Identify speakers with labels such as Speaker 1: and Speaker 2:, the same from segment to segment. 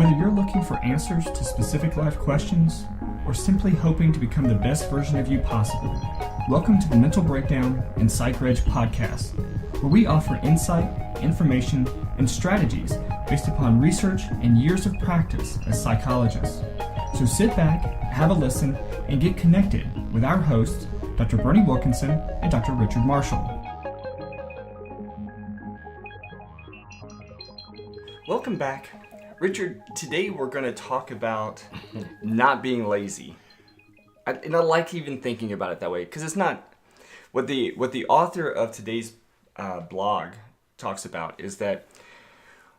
Speaker 1: Whether you're looking for answers to specific life questions or simply hoping to become the best version of you possible, welcome to the Mental Breakdown and Psychreg podcast, where we offer insight, information, and strategies based upon research and years of practice as psychologists. So sit back, have a listen, and get connected with our hosts, Dr. Berney and Dr. Richard Marshall. Welcome back. Richard, today we're going to talk about not being lazy. And I like even thinking about it that way, because it's not... What the author of today's blog talks about is that,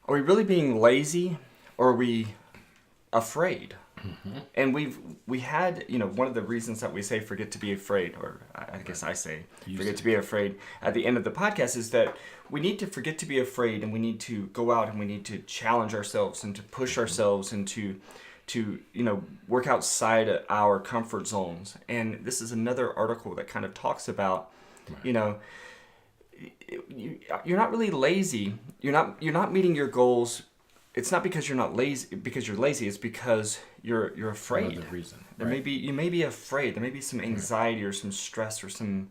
Speaker 1: are we really being lazy, or are we afraid? Mm-hmm. And we had, one of the reasons that we say forget to be afraid, or I guess I say forget to be afraid at the end of the podcast, is that we need to forget to be afraid, and we need to go out and we need to challenge ourselves and to push ourselves and to work outside our comfort zones. And this is another article that kind of talks about, you're not really lazy. You're not meeting your goals. It's not because you're not lazy, because you're lazy. It's because you're afraid.
Speaker 2: Another reason.
Speaker 1: You may be afraid. There may be some anxiety or some stress or some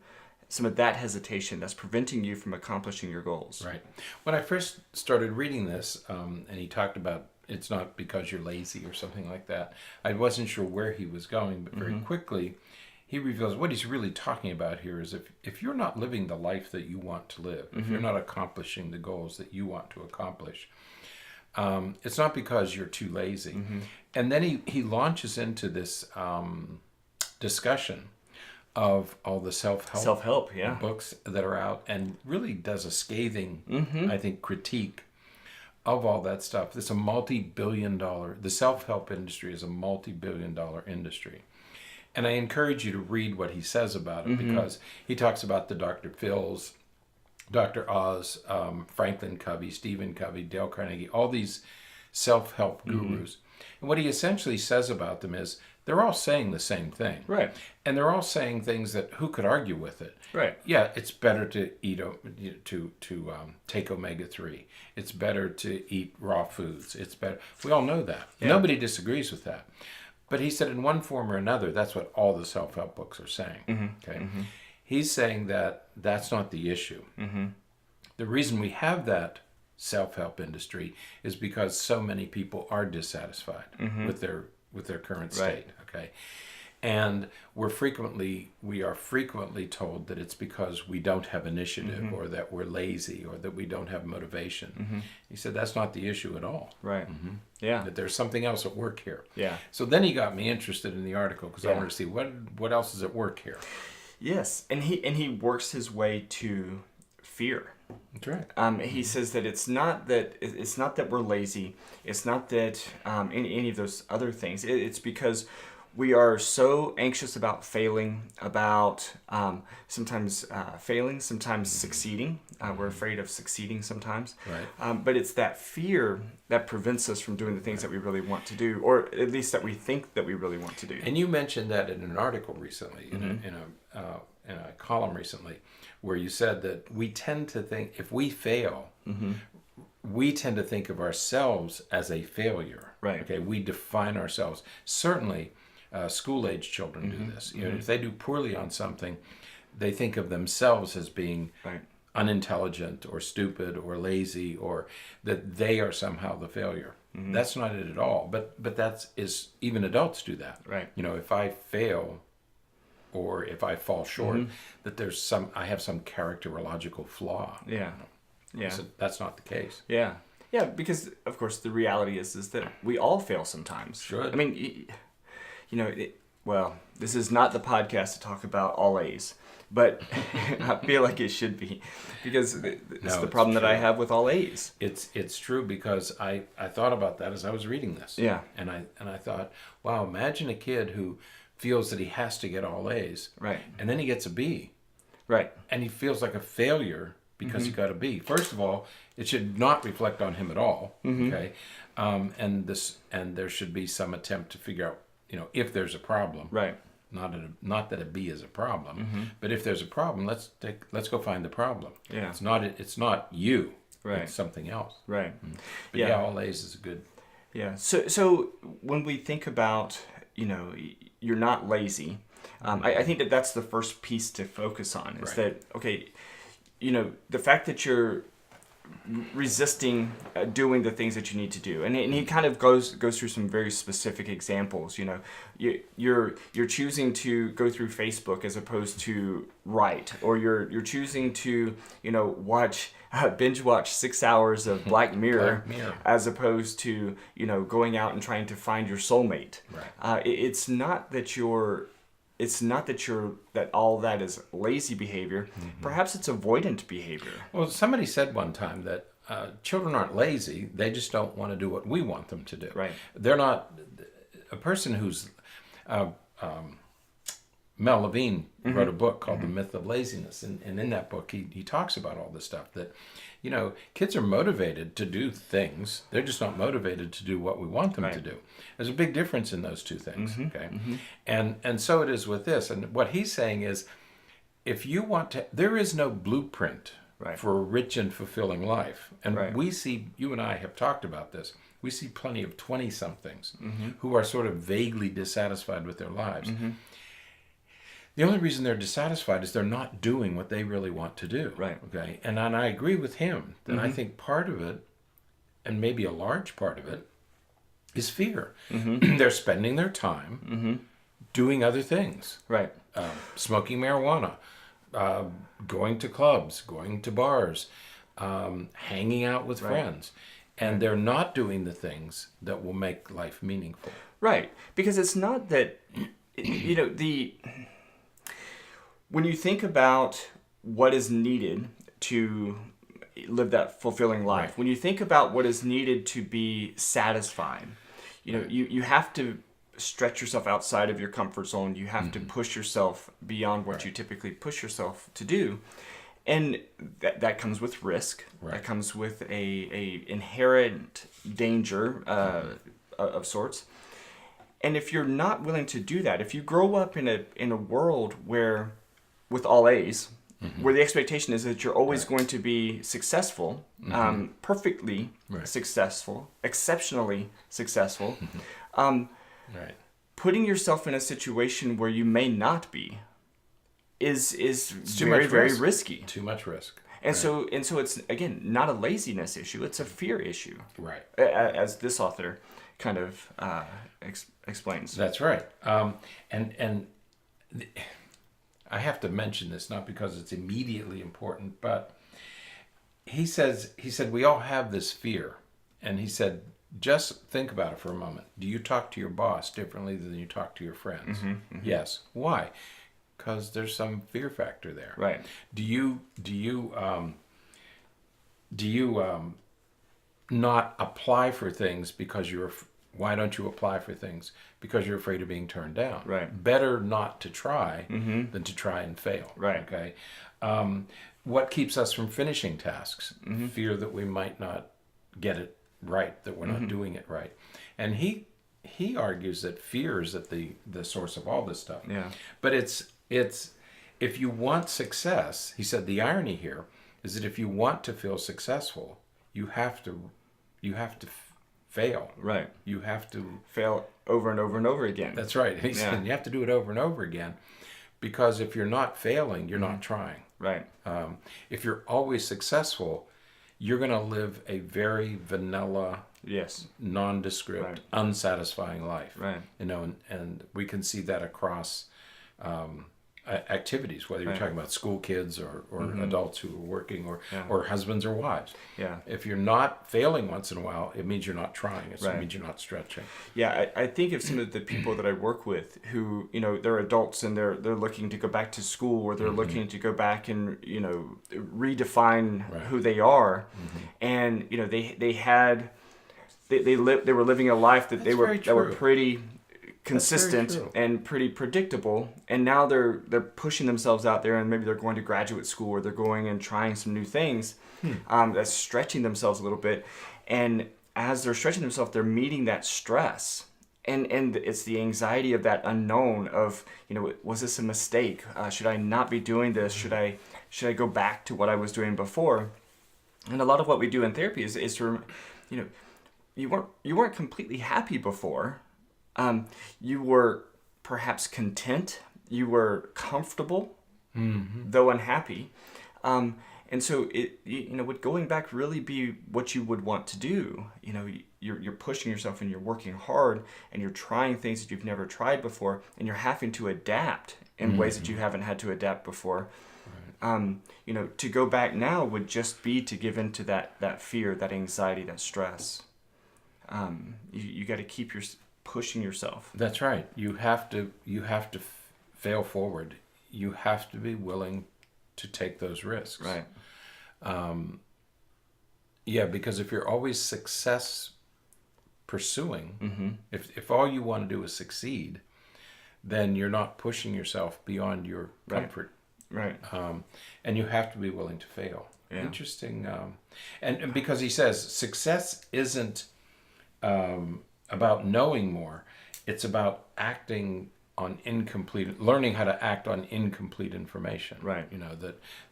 Speaker 1: of that hesitation that's preventing you from accomplishing your goals.
Speaker 2: Right. When I first started reading this, and he talked about it's not because you're lazy or something like that, I wasn't sure where he was going, but very quickly he reveals what he's really talking about here is if you're not living the life that you want to live, if you're not accomplishing the goals that you want to accomplish, it's not because you're too lazy. And then he launches into this discussion of all the self-help books that are out, and really does a scathing, I think, critique of all that stuff. It's a the self-help industry is a multi-billion-dollar industry. And I encourage you to read what he says about it, because he talks about the Dr. Phil's, Dr. Oz, Franklin Covey, Stephen Covey, Dale Carnegie, all these self-help gurus. And what he essentially says about them is they're all saying the same thing.
Speaker 1: Right.
Speaker 2: And they're all saying things that who could argue with it?
Speaker 1: Right.
Speaker 2: Yeah, it's better to eat take omega-3. It's better to eat raw foods. It's better. We all know that. Yeah. Nobody disagrees with that. But he said in one form or another, that's what all the self-help books are saying. Okay. He's saying that that's not the issue. The reason we have that self-help industry is because so many people are dissatisfied with their current state. Okay, and we are frequently told that it's because we don't have initiative, or that we're lazy, or that we don't have motivation. He said that's not the issue at all.
Speaker 1: Right. Yeah.
Speaker 2: That there's something else at work here.
Speaker 1: Yeah.
Speaker 2: So then he got me interested in the article, because I wanted to see what else is at work here. Yes,
Speaker 1: and he works his way to fear.
Speaker 2: That's right.
Speaker 1: He says that it's not that we're lazy. It's not that any of those other things. It's because we are so anxious about failing, about sometimes failing, sometimes succeeding. We're afraid of succeeding sometimes.
Speaker 2: Right.
Speaker 1: But it's that fear that prevents us from doing the things that we really want to do, or at least that we think that we really want to do.
Speaker 2: And you mentioned that in an article recently, in a column recently, where you said that we tend to think, if we fail, we tend to think of ourselves as a failure.
Speaker 1: Right.
Speaker 2: Okay. We define ourselves. Certainly, school-age children do this. If they do poorly on something, they think of themselves as being unintelligent or stupid or lazy, or that they are somehow the failure. That's not it at all. But even adults do that.
Speaker 1: Right.
Speaker 2: If I fail, or if I fall short, that I have some characterological flaw.
Speaker 1: Yeah. Yeah.
Speaker 2: So that's not the case.
Speaker 1: Yeah. Yeah, because of course the reality is that we all fail sometimes.
Speaker 2: Sure.
Speaker 1: I mean, this is not the podcast to talk about all A's, but I feel like it should be, because it's the problem that I have with all A's.
Speaker 2: It's true, because I thought about that as I was reading this.
Speaker 1: Yeah.
Speaker 2: And I thought, wow, imagine a kid who feels that he has to get all A's.
Speaker 1: Right.
Speaker 2: And then he gets a B.
Speaker 1: Right.
Speaker 2: And he feels like a failure because he got a B. First of all, it should not reflect on him at all. Okay. And there should be some attempt to figure out, if there's a problem.
Speaker 1: Right.
Speaker 2: Not that a B is a problem, but if there's a problem, let's go find the problem.
Speaker 1: Yeah.
Speaker 2: It's not you.
Speaker 1: Right.
Speaker 2: It's something else.
Speaker 1: Right.
Speaker 2: But yeah, all A's is a good.
Speaker 1: Yeah. So when we think about, you're not lazy, I think that's the first piece to focus on is that, okay, the fact that you're resisting doing the things that you need to do, and he kind of goes through some very specific examples. You're choosing to go through Facebook as opposed to write, or you're choosing to binge watch 6 hours of Black Mirror, as opposed to going out and trying to find your soulmate.
Speaker 2: Right.
Speaker 1: It's not that all that is lazy behavior. Perhaps it's avoidant behavior.
Speaker 2: Well, somebody said one time that children aren't lazy; they just don't want to do what we want them to do.
Speaker 1: Right.
Speaker 2: They're not a person who's. Mel Levine wrote a book called The Myth of Laziness, and in that book he talks about all this stuff that, kids are motivated to do things. They're just not motivated to do what we want them to do. There's a big difference in those two things, okay? And so it is with this. And what he's saying is, if you want to, there is no blueprint for a rich and fulfilling life. And we see, you and I have talked about this, we see plenty of 20-somethings who are sort of vaguely dissatisfied with their lives. The only reason they're dissatisfied is they're not doing what they really want to do.
Speaker 1: Right.
Speaker 2: Okay. And I agree with him that I think part of it, and maybe a large part of it, is fear. They're spending their time doing other things.
Speaker 1: Right.
Speaker 2: Smoking marijuana, going to clubs, going to bars, hanging out with friends. And they're not doing the things that will make life meaningful.
Speaker 1: Right. Because it's not that, when you think about what is needed to live that fulfilling life, when you think about what is needed to be satisfied, you have to stretch yourself outside of your comfort zone. You have to push yourself beyond what you typically push yourself to do. And that comes with risk. That comes with a inherent danger of sorts. And if you're not willing to do that, if you grow up in a world where, with all A's, where the expectation is that you're always going to be successful, perfectly successful, exceptionally successful, putting yourself in a situation where you may not be is very, very risky.
Speaker 2: Too much risk.
Speaker 1: And so it's, again, not a laziness issue, it's a fear issue.
Speaker 2: Right.
Speaker 1: As this author kind of explains.
Speaker 2: That's right. I have to mention this, not because it's immediately important, but he said we all have this fear. And he said, just think about it for a moment. Do you talk to your boss differently than you talk to your friends? Yes. Why? Because there's some fear factor there.
Speaker 1: Right.
Speaker 2: Do you not apply for things because why don't you apply for things? Because you're afraid of being turned down.
Speaker 1: Right.
Speaker 2: Better not to try than to try and fail.
Speaker 1: Right.
Speaker 2: Okay. What keeps us from finishing tasks? Fear that we might not get it right, that we're not doing it right. And he argues that fear is at the source of all this stuff.
Speaker 1: Yeah.
Speaker 2: But it's if you want success, he said the irony here is that if you want to feel successful, you have to fail.
Speaker 1: Right.
Speaker 2: You have to
Speaker 1: fail over and over and over again.
Speaker 2: That's right. He said you have to do it over and over again, because if you're not failing, you're not trying.
Speaker 1: Right.
Speaker 2: If you're always successful, you're going to live a very vanilla, nondescript, unsatisfying life.
Speaker 1: Right.
Speaker 2: And we can see that across activities, whether you're talking about school kids or adults who are working or husbands or wives. Yeah. If you're not failing once in a while, it means you're not trying. It means you're not stretching.
Speaker 1: Yeah, I think of some of the people that I work with who, they're adults and they're looking to go back to school, or they're looking to go back and, redefine who they are. And, they were living a life that they were pretty consistent and pretty predictable, and now they're pushing themselves out there, and maybe they're going to graduate school, or they're going and trying some new things. That's stretching themselves a little bit, and as they're stretching themselves, they're meeting that stress, and it's the anxiety of that unknown of, was this a mistake? Should I not be doing this? Should I go back to what I was doing before? And a lot of what we do in therapy is to you weren't completely happy before. You were perhaps content. You were comfortable, though unhappy. And so would going back really be what you would want to do? You're pushing yourself and you're working hard and you're trying things that you've never tried before, and you're having to adapt in ways that you haven't had to adapt before. Right. To go back now would just be to give into that fear, that anxiety, that stress. You got to keep pushing yourself.
Speaker 2: That's right. You have to fail forward. You have to be willing to take those risks.
Speaker 1: Right.
Speaker 2: Because if you're always success pursuing, if all you want to do is succeed, then you're not pushing yourself beyond your comfort.
Speaker 1: Right.
Speaker 2: And you have to be willing to fail.
Speaker 1: Yeah.
Speaker 2: Interesting. And because he says success isn't about knowing more, it's about acting on learning how to act on incomplete information.
Speaker 1: Right.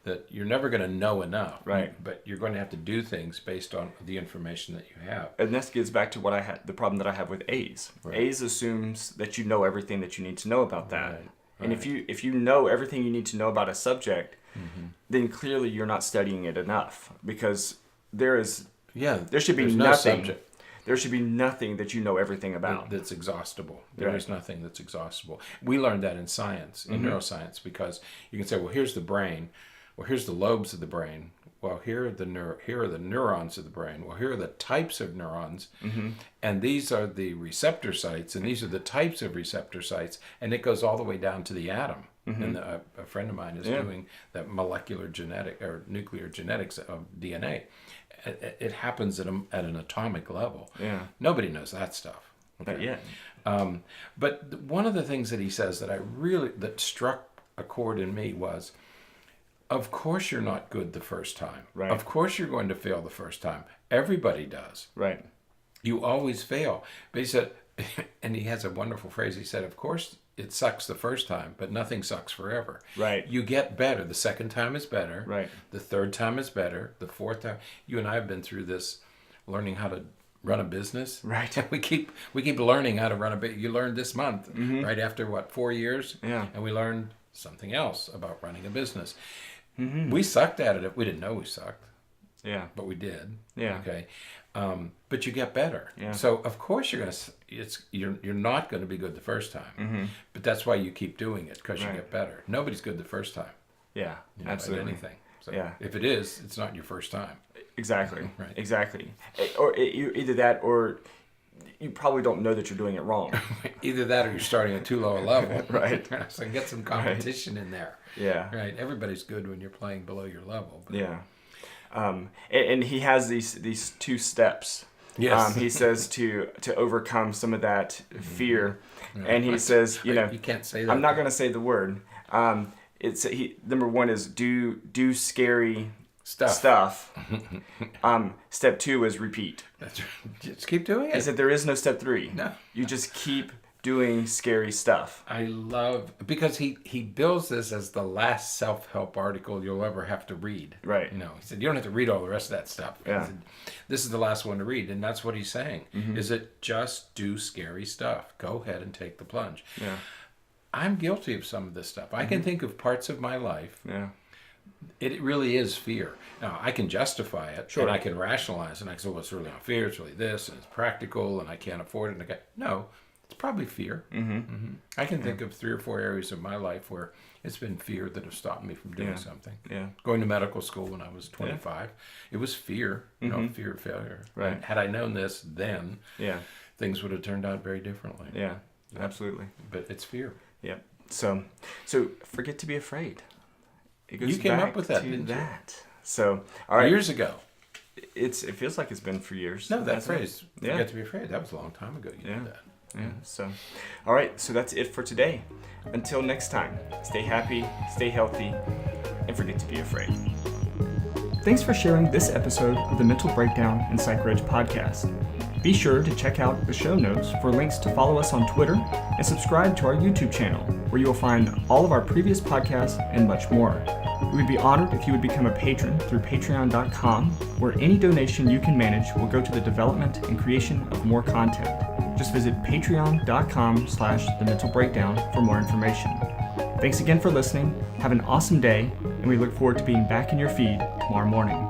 Speaker 2: That you're never going to know enough.
Speaker 1: Right.
Speaker 2: But you're going to have to do things based on the information that you have.
Speaker 1: And this gets back to the problem that I have with A's.
Speaker 2: Right.
Speaker 1: A's assumes that you know everything that you need to know about that.
Speaker 2: Right.
Speaker 1: And if you know everything you need to know about a subject, then clearly you're not studying it enough, because there should be nothing.
Speaker 2: No
Speaker 1: there should be nothing that you know everything about.
Speaker 2: That's exhaustible. There is nothing that's exhaustible. We learned that in science, in neuroscience, because you can say, well, here's the brain. Well, here's the lobes of the brain. Well, here are the neurons of the brain. Well, here are the types of neurons, and these are the receptor sites, and these are the types of receptor sites, and it goes all the way down to the atom. And a friend of mine is doing that molecular genetic or nuclear genetics of DNA. It happens at an atomic level.
Speaker 1: Yeah.
Speaker 2: Nobody knows that stuff.
Speaker 1: Okay. Not yet.
Speaker 2: But one of the things that he says that struck a chord in me was, of course you're not good the first time.
Speaker 1: Right.
Speaker 2: Of course you're going to fail the first time. Everybody does.
Speaker 1: Right.
Speaker 2: You always fail. But he said, and he has a wonderful phrase, he said, of course it sucks the first time, but nothing sucks forever.
Speaker 1: Right.
Speaker 2: You get better. The second time is better.
Speaker 1: Right.
Speaker 2: The third time is better. The fourth time. You and I have been through this, learning how to run a business.
Speaker 1: Right.
Speaker 2: We keep learning how to run a business. You learned this month, right after 4 years?
Speaker 1: Yeah.
Speaker 2: And we learned something else about running a business. We sucked at it. We didn't know we sucked.
Speaker 1: Yeah.
Speaker 2: But we did.
Speaker 1: Yeah.
Speaker 2: Okay. But you get better.
Speaker 1: Yeah.
Speaker 2: So of course you're not going to be good the first time. But that's why you keep doing it, because you get better. Nobody's good the first time.
Speaker 1: Yeah. Absolutely.
Speaker 2: At anything. So
Speaker 1: yeah.
Speaker 2: If it is, it's not your first time.
Speaker 1: Exactly.
Speaker 2: Right.
Speaker 1: Exactly. Or either that, or you probably don't know that you're doing it wrong.
Speaker 2: Either that, or you're starting at too low a level.
Speaker 1: Right.
Speaker 2: So get some competition in there.
Speaker 1: Yeah.
Speaker 2: Right. Everybody's good when you're playing below your level. But.
Speaker 1: Yeah. And he has these 2 steps.
Speaker 2: Yes.
Speaker 1: He says to overcome some of that fear, and he says,
Speaker 2: you can't say that.
Speaker 1: I'm not going to say the word. Number 1 is do scary stuff. Step 2 is repeat.
Speaker 2: That's right. Just keep doing it.
Speaker 1: He said there is no step 3.
Speaker 2: No.
Speaker 1: You just keep doing scary stuff.
Speaker 2: I love, because he bills this as the last self-help article you'll ever have to read.
Speaker 1: Right.
Speaker 2: He said, you don't have to read all the rest of that stuff.
Speaker 1: Yeah.
Speaker 2: He said, this is the last one to read, and that's what he's saying. Is it just do scary stuff? Go ahead and take the plunge.
Speaker 1: Yeah.
Speaker 2: I'm guilty of some of this stuff. I can think of parts of my life.
Speaker 1: Yeah.
Speaker 2: It really is fear. Now, I can justify it, and I can rationalize it, and I can say, well, it's really not fear, it's really this, and it's practical, and I can't afford it. And no, it's probably fear. I can think of 3 or 4 areas of my life where it's been fear that have stopped me from doing something.
Speaker 1: Yeah.
Speaker 2: Going to medical school when I was 25, it was fear, fear of failure.
Speaker 1: Right.
Speaker 2: And had I known this then,
Speaker 1: things
Speaker 2: would have turned out very differently.
Speaker 1: Yeah, absolutely.
Speaker 2: But it's fear.
Speaker 1: Yeah. So forget to be afraid. It goes
Speaker 2: You came
Speaker 1: back
Speaker 2: up with that,
Speaker 1: to
Speaker 2: didn't
Speaker 1: that. So, all right.
Speaker 2: Years ago.
Speaker 1: It feels like it's been for years.
Speaker 2: No, that phrase,
Speaker 1: Yeah.
Speaker 2: forget to be afraid, that was a long time ago you did that.
Speaker 1: Yeah. So, all right. So that's it for today. Until next time, stay happy, stay healthy, and forget to be afraid. Thanks for sharing this episode of the Mental Breakdown and Psychreg podcast. Be sure to check out the show notes for links to follow us on Twitter and subscribe to our YouTube channel, where you will find all of our previous podcasts and much more. We would be honored if you would become a patron through patreon.com, where any donation you can manage will go to the development and creation of more content. Just visit patreon.com/thementalbreakdown for more information. Thanks again for listening. Have an awesome day, and we look forward to being back in your feed tomorrow morning.